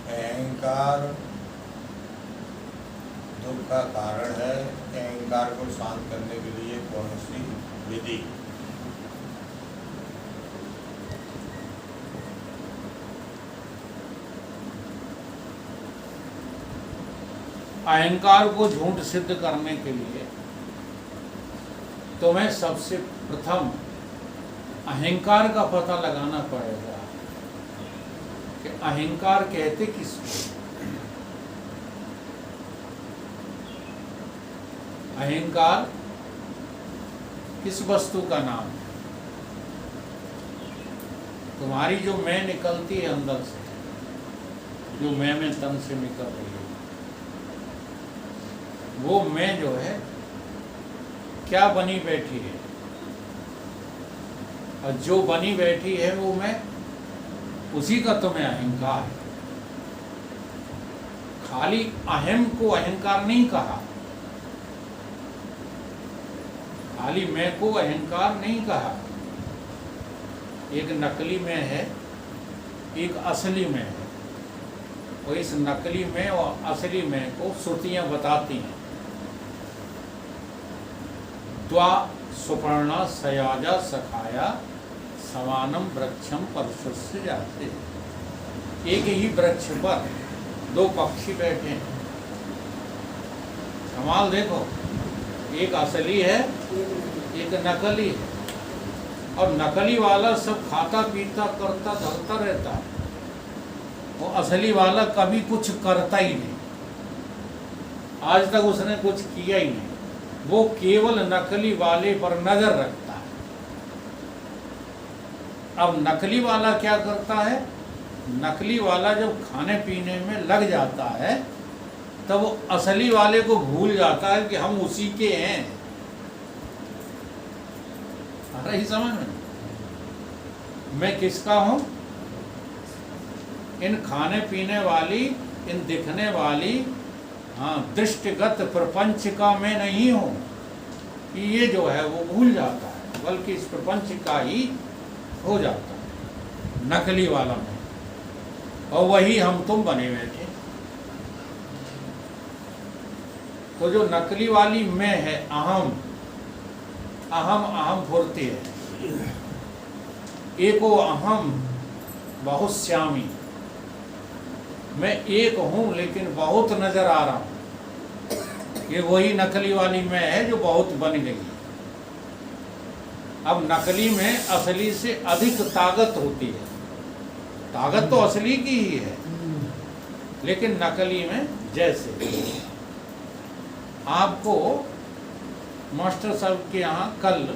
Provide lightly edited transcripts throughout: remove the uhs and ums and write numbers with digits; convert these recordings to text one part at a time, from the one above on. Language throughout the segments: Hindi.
अहंकार दुख का कारण है। अहंकार को शांत करने के लिए कौन सी विधि? अहंकार को झूठ सिद्ध करने के लिए तुम्हें सबसे प्रथम अहंकार का पता लगाना पड़ेगा कि अहंकार कहते किसको। अहंकार किस वस्तु का नाम है? तुम्हारी जो मैं निकलती है अंदर से, जो मैं तन से निकल रही है, वो मैं जो है क्या बनी बैठी है, और जो बनी बैठी है वो मैं, उसी का तुम्हें अहंकार है। खाली अहम को अहंकार नहीं कहा, खाली मैं को अहंकार नहीं कहा। एक नकली मैं है, एक असली मैं है, और इस नकली मैं और असली मैं को श्रुतियां बताती हैं। त्वा सुपर्णा सयाजा सखाया समानम वृक्षम परशुस्य जाते। एक ही वृक्ष पर दो पक्षी बैठे हैं। कमाल देखो, एक असली है, एक नकली है। और नकली वाला सब खाता पीता करता धरता रहता है, वो असली वाला कभी कुछ करता ही नहीं। आज तक उसने कुछ किया ही नहीं, वो केवल नकली वाले पर नजर रखता है। अब नकली वाला क्या करता है? नकली वाला जब खाने पीने में लग जाता है तब वो असली वाले को भूल जाता है कि हम उसी के हैं। आ रही समझ में? मैं किसका हूं? इन खाने पीने वाली, इन दिखने वाली, हाँ, दृष्टिगत प्रपंच का मैं नहीं हूं। कि ये जो है वो भूल जाता है, बल्कि इस प्रपंच का ही हो जाता है, नकली वाला मैं। और वही हम तुम बने बैठे। तो जो नकली वाली मैं है, अहम अहम अहम फुर्ती है। एको अहम बहुत श्यामी, मैं एक हूं लेकिन बहुत नजर आ रहा हूं। ये वही नकली वाली मैं है जो बहुत बन गई है। अब नकली में असली से अधिक ताकत होती है। ताकत तो असली की ही है, लेकिन नकली में जैसे आपको मास्टर साहब के यहाँ कल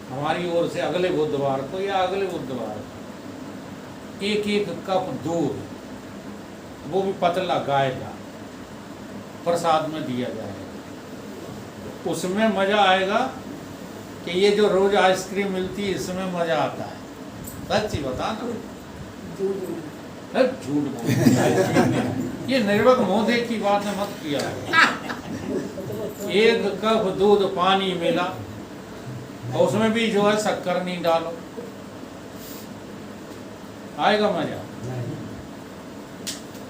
हमारी ओर से अगले बुधवार को या अगले बुधवार को एक कप दूध, वो भी पतला गाय का, प्रसाद में दिया जाएगा। उसमें मजा आएगा कि ये जो रोज आइसक्रीम मिलती है इसमें मजा आता है। सच्ची बता ना, झूठ बोल। ये निर्वक मोदे की बात है, मत किया। एक कप दूध पानी मिला और उसमें भी जो है शक्कर नहीं डालो, आएगा मजा?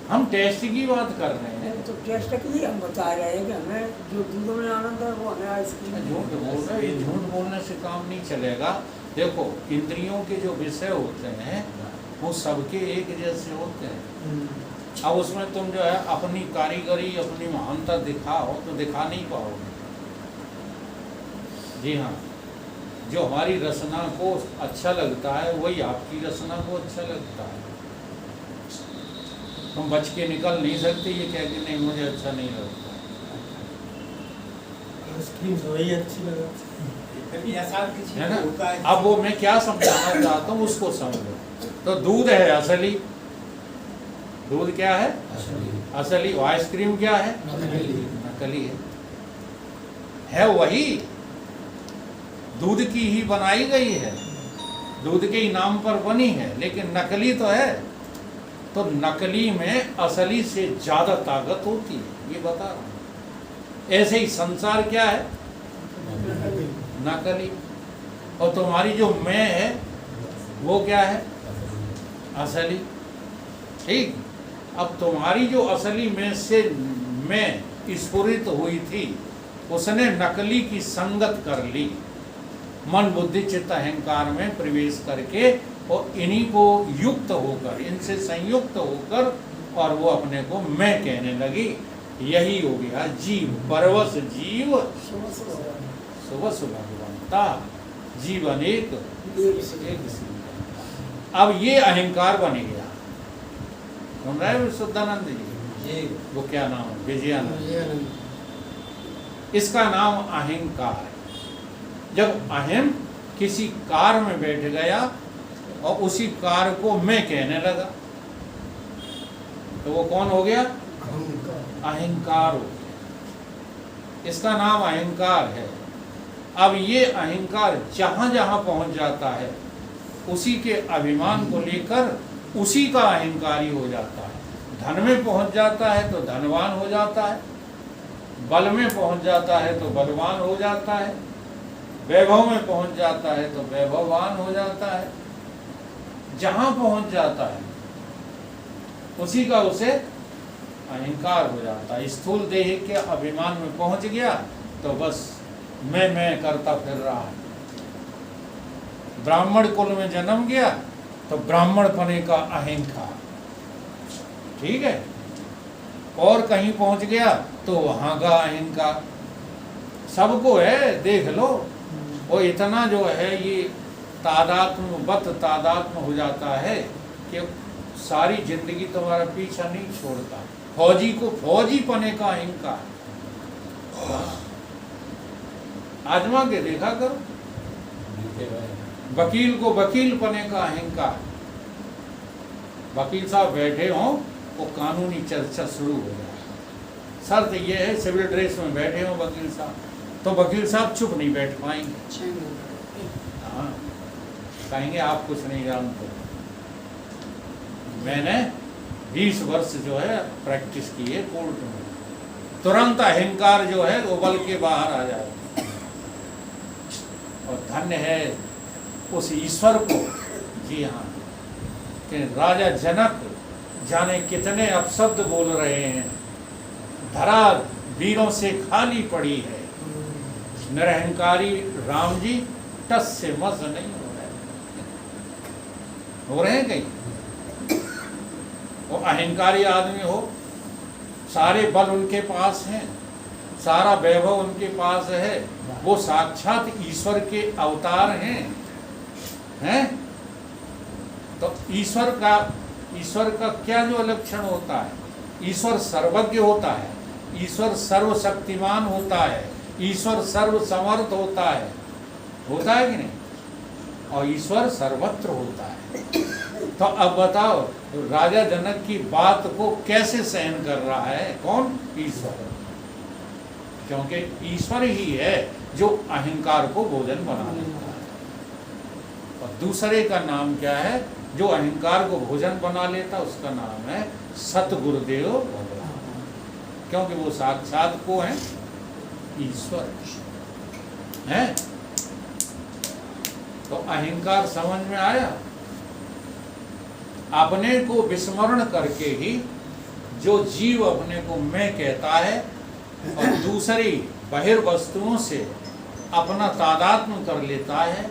हम टेस्ट की बात कर रहे हैं। तो टेस्ट के लिए हम बता रहे हैं कि हमें जो दूध में आनंद है वो हमें आइसक्रीम। झूठ बोल रहे, ये झूठ बोलने से काम नहीं चलेगा। देखो, इंद्रियों के जो विषय होते हैं वो सबके एक जैसे होते हैं। अब उसमें तुम जो है अपनी कारीगरी, अपनी महानता दिखाओ तो दिखा नहीं पाओगे। जी हाँ, जो हमारी रचना को अच्छा लगता है वही आपकी रचना को अच्छा लगता है। हम बच के निकल नहीं सकते ये कह के नहीं मुझे अच्छा नहीं लगता। आइसक्रीम तो वही अच्छी लगा है ना? अब वो मैं क्या समझाना चाहता हूँ उसको समझो। तो दूध है असली, दूध क्या है? असली। आइसक्रीम क्या है? नकली है वही, दूध की ही बनाई गई है, दूध के ही नाम पर बनी है, लेकिन नकली तो है। तो नकली में असली से ज्यादा ताकत होती है, ये बता रहा हूं। ऐसे ही संसार क्या है? नकली। और तुम्हारी जो मैं है वो क्या है? असली। ठीक, अब तुम्हारी जो असली में से मैं स्फुरित हुई थी, उसने नकली की संगत कर ली, मन बुद्धि चित्त अहंकार में प्रवेश करके, और इन्हीं को युक्त होकर, इनसे संयुक्त होकर, और वो अपने को मैं कहने लगी। यही हो गया जीव, परवश जीव सुबह सुबह भगवंता, जीव अनेक एक सी। अब ये अहंकार बन गया। सुन रहे हैं शुद्धानंद जी? वो क्या नाम है? विजयानंद। इसका नाम अहंकार है। जब अहम किसी कार में बैठ गया और उसी कार को मैं कहने लगा, तो वो कौन हो गया? अहंकार हो गया। इसका नाम अहंकार है। अब ये अहंकार जहां जहां पहुंच जाता है, उसी के अभिमान को लेकर उसी का अहंकारी हो जाता है। धन में पहुंच जाता है तो धनवान हो जाता है, बल में पहुंच जाता है तो बलवान हो जाता है, वैभव में पहुंच जाता है तो वैभववान हो जाता है। जहां पहुंच जाता है उसी का उसे अहंकार हो जाता है। स्थूल देह के अभिमान में पहुंच गया तो बस मैं करता फिर रहा है। ब्राह्मण कुल में जन्म गया तो ब्राह्मण पने का अहंकार, ठीक है। और कहीं पहुंच गया तो वहां का अहंकार। सबको है, देख लो। और इतना जो है ये तादात्म्य हो जाता है कि सारी जिंदगी तुम्हारा पीछा नहीं छोड़ता। फौजी को फौजी पने का अहंकार। आजमा के देखा करो। वकील को वकील पने का अहंकार। वकील साहब बैठे हों, वो कानूनी चर्चा शुरू हो जाए। शर्त ये है सिविल ड्रेस में बैठे हों वकील साहब, तो वकील साहब चुप नहीं बैठ पाएंगे। हाँ, कहेंगे आप कुछ नहीं जानते। मैंने 20 वर्ष जो है प्रैक्टिस की है कोर्ट में। तुरंत अहंकार जो है उबल के बाहर आ जाए। और धन्य है उस ईश्वर को, जी हाँ, कि राजा जनक जाने कितने अपशब्द बोल रहे हैं, धरा वीरों से खाली पड़ी है, निरहंकारी राम जी टस से मस नहीं हो रहे हैं कहीं। वो अहंकारी आदमी हो, सारे बल उनके पास हैं, सारा वैभव उनके पास है, वो साक्षात ईश्वर के अवतार हैं। तो ईश्वर का क्या जो लक्षण होता है? ईश्वर सर्वज्ञ होता है, ईश्वर सर्वशक्तिमान होता है, ईश्वर सर्वसमर्थ होता है कि नहीं? और ईश्वर सर्वत्र होता है। तो अब बताओ, राजा जनक की बात को कैसे सहन कर रहा है? कौन? ईश्वर। क्योंकि ईश्वर ही है जो अहंकार को भोजन बना लेता है। और दूसरे का नाम क्या है जो अहंकार को भोजन बना लेता? उसका नाम है सतगुरुदेव भगवान। क्योंकि वो साक्षात को है ईश्वर है। तो अहंकार समझ में आया? अपने को विस्मरण करके ही जो जीव अपने को मैं कहता है और दूसरी बहिर्वस्तुओं से अपना तादात्म्य कर लेता है,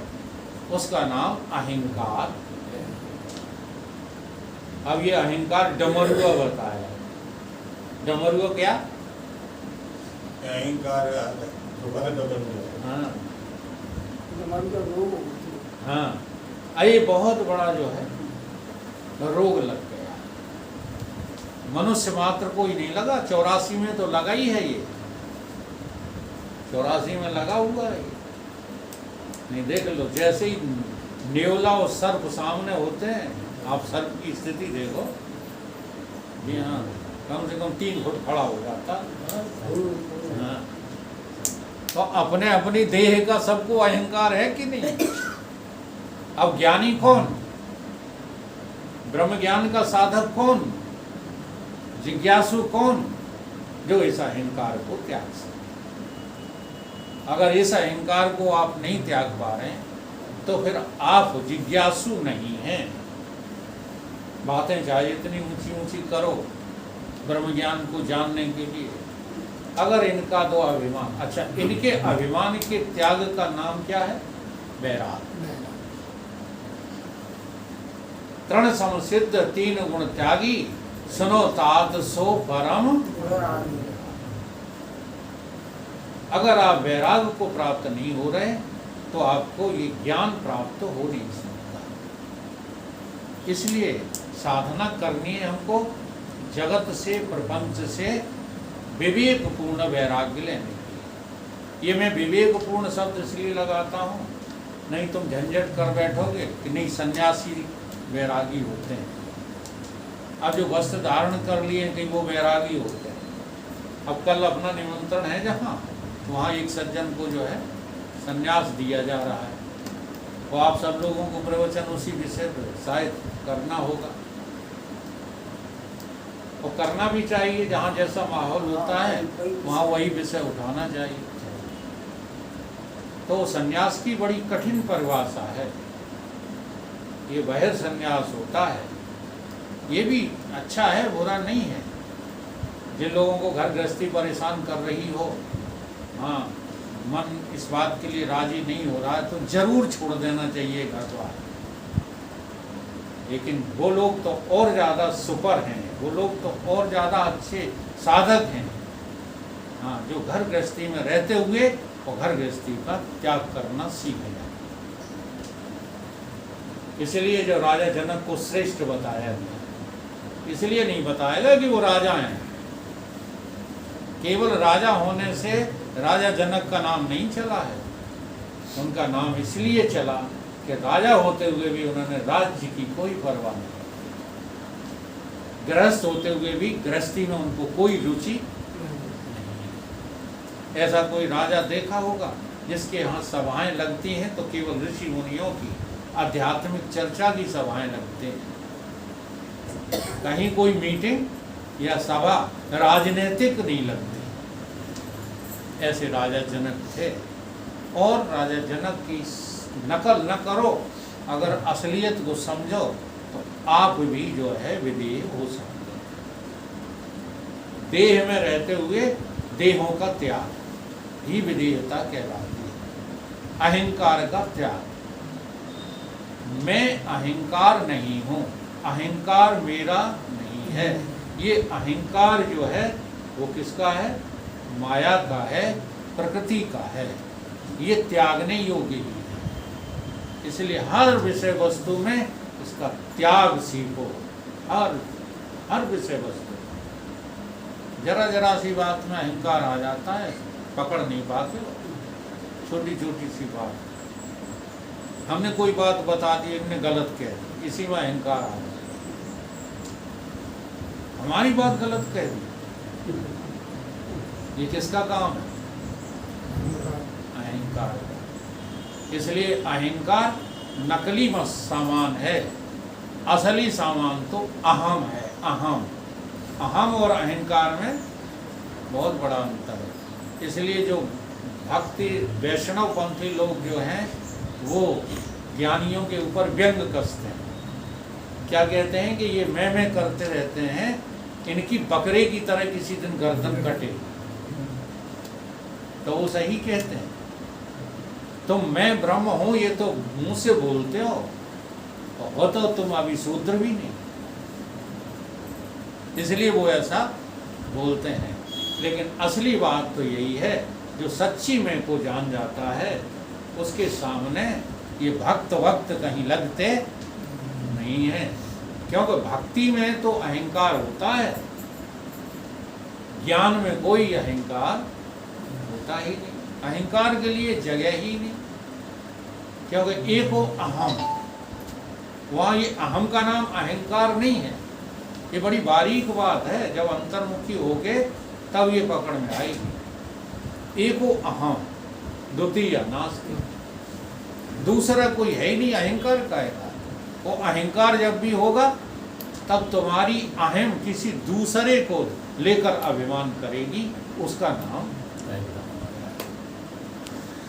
उसका नाम अहंकार है। अब ये अहंकार डमरुआ बताया। डमरुआ क्या? अहंकार। हाँ रोग हाँ, अरे बहुत बड़ा जो है रोग लग गया। मनुष्य मात्र को ही नहीं लगा, 84 में तो लगा ही है ये। 84 में लगा हुआ है ये। नहीं, देख लो, जैसे ही नेवला और सर्प सामने होते हैं, आप सर्प की स्थिति देखो। जी हाँ, कम से कम 3 फुट खड़ा हो जाता। हाँ, तो अपने अपनी देह का सबको अहंकार है कि नहीं? अब ज्ञानी कौन? ब्रह्म ज्ञान का साधक कौन? जिज्ञासु कौन? जो इस अहंकार को त्याग सके। अगर इस अहंकार को आप नहीं त्याग पा रहे हैं तो फिर आप जिज्ञासु नहीं हैं। बातें चाहे इतनी ऊंची ऊंची करो ब्रह्म ज्ञान को जानने के लिए, अगर इनका दो अभिमान, अच्छा इनके अभिमान के त्याग का नाम क्या है? वैराग। तृण समसिद्ध तीन गुण त्यागी, सुनो तात सो परम। अगर आप वैराग को प्राप्त नहीं हो रहे तो आपको ये ज्ञान प्राप्त हो नहीं सकता। इसलिए साधना करनी है हमको जगत से, प्रपंच से विवेकपूर्ण वैराग्य लेने की। ये मैं विवेकपूर्ण शब्द इसलिए लगाता हूँ, नहीं तुम झंझट कर बैठोगे कि नहीं सन्यासी वैरागी होते हैं। अब जो वस्त्र धारण कर लिए कि वो वैरागी होते हैं। अब कल अपना निमंत्रण है जहाँ, वहाँ एक सज्जन को जो है सन्यास दिया जा रहा है, तो आप सब लोगों को प्रवचन उसी विषय पर शायद करना होगा, और करना भी चाहिए। जहाँ जैसा माहौल होता है वहाँ वही विषय उठाना चाहिए। तो सन्यास की बड़ी कठिन परिभाषा है, ये बहिर सन्यास होता है। ये भी अच्छा है, बुरा नहीं है। जिन लोगों को घर गृहस्थी परेशान कर रही हो, हाँ मन इस बात के लिए राजी नहीं हो रहा है तो जरूर छोड़ देना चाहिए घर द्वार। लेकिन वो लोग तो और ज़्यादा सुपर हैं, वो लोग तो और ज़्यादा अच्छे साधक हैं, हाँ जो घर गृहस्थी में रहते हुए और घर गृहस्थी का त्याग करना सीख जाए। इसलिए जो राजा जनक को श्रेष्ठ बताया गया, इसलिए नहीं बताएगा कि वो राजा हैं। केवल राजा होने से राजा जनक का नाम नहीं चला है, उनका नाम इसलिए चला कि राजा होते हुए भी उन्होंने राज्य की कोई परवाह नहीं, गृहस्थ होते हुए भी गृहस्थी में उनको कोई रुचि नहीं। ऐसा कोई राजा देखा होगा जिसके यहाँ सभाएं लगती हैं तो केवल ऋषि मुनियों की आध्यात्मिक चर्चा की सभाएं लगते हैं, कहीं कोई मीटिंग या सभा राजनीतिक नहीं लगती। ऐसे राजा जनक थे। और राजा जनक की नकल न करो, अगर असलियत को समझो तो आप भी जो है विदेह हो सकते हैं। देह में रहते हुए देहों का त्याग ही विदेहता कहलाती है। अहंकार का त्याग, मैं अहंकार नहीं हूँ, अहंकार मेरा नहीं है। ये अहंकार जो है वो किसका है? माया का है, प्रकृति का है। ये त्यागने योग्य ही है। इसलिए हर विषय वस्तु में इसका त्याग सीखो। हर विषय वस्तु, जरा जरा सी बात में अहंकार आ जाता है, पकड़ नहीं पाते। छोटी छोटी सी बात, हमने कोई बात बता दी, इनने गलत कह दी, इसी में अहंकार आ गया। हमारी बात गलत कह दी, ये किसका काम है? अहंकार। इसलिए अहंकार नकली सामान है, असली सामान तो अहम है। अहम और अहंकार में बहुत बड़ा अंतर है। इसलिए जो भक्ति वैष्णव पंथी लोग जो हैं वो ज्ञानियों के ऊपर व्यंग कसते हैं। क्या कहते हैं कि ये मैं करते रहते हैं, इनकी बकरे की तरह किसी दिन गर्दन कटे। तो वो सही कहते हैं, तुम मैं ब्रह्म हूं ये तो मुंह से बोलते हो तो तुम अभी शूद्र भी नहीं, इसलिए वो ऐसा बोलते हैं। लेकिन असली बात तो यही है, जो सच्ची मैं को जान जाता है उसके सामने ये भक्त वक्त कहीं लगते नहीं है। क्योंकि भक्ति में तो अहंकार होता है, ज्ञान में कोई अहंकार होता ही नहीं। अहंकार के लिए जगह ही नहीं, क्योंकि एक हो अहम, वहाँ ये अहम का नाम अहंकार नहीं है। ये बड़ी बारीक बात है, जब अंतर्मुखी होके तब ये पकड़ में आएगी। एक हो अहम, द्वितीय नास्ति, दूसरा कोई है ही नहीं। अहंकार का है, वो अहंकार जब भी होगा तब तुम्हारी अहम किसी दूसरे को लेकर अभिमान करेगी, उसका नाम अहंकार।